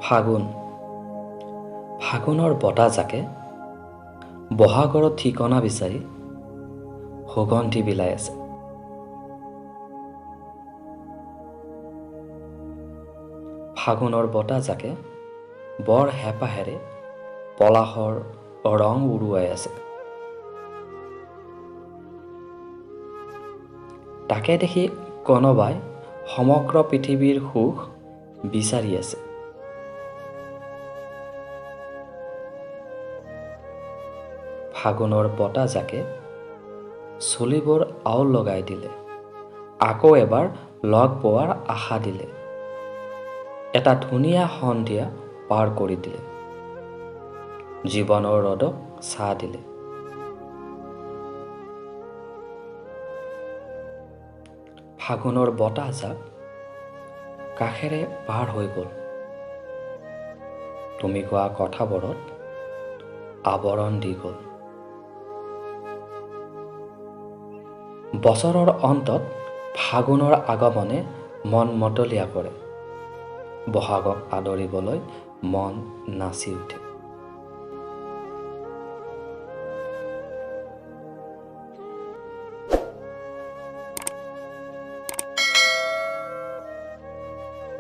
ফাগুন ফাগুনৰ বতাহজাকে বহাগৰ ঠিকনা বিচাৰি সুগন্ধি বিলাই আছে। ফাগুনৰ বতাহজাকে বৰ হেঁপাহেৰে পলাশৰ ৰং উৰুৱাই আছে। তাকে দেখি কোনোবাই সমগ্ৰ পৃথিৱীৰ সুখ বিচাৰি আছে। ফাগুনৰ বতাহজাকে চুলিবোৰ আউল লগাই দিলে, আকৌ এবাৰ লগ পোৱাৰ আশা দিলে, এটা ধুনীয়া সন্ধিয়া পাৰ কৰি দিলে, জীৱনৰ ৰ'দক ছাঁ দিলে। ফাগুনৰ বতাহজাক কাষেৰে পাৰ হৈ গ'ল, তুমি কোৱা কথাবোৰত আৱৰণ দি গ'ল। বছৰৰ অন্তত ফাগুনৰ আগমনে মন মতলীয়া কৰে, বহাগক আদৰিবলৈ মন নাচি উঠে।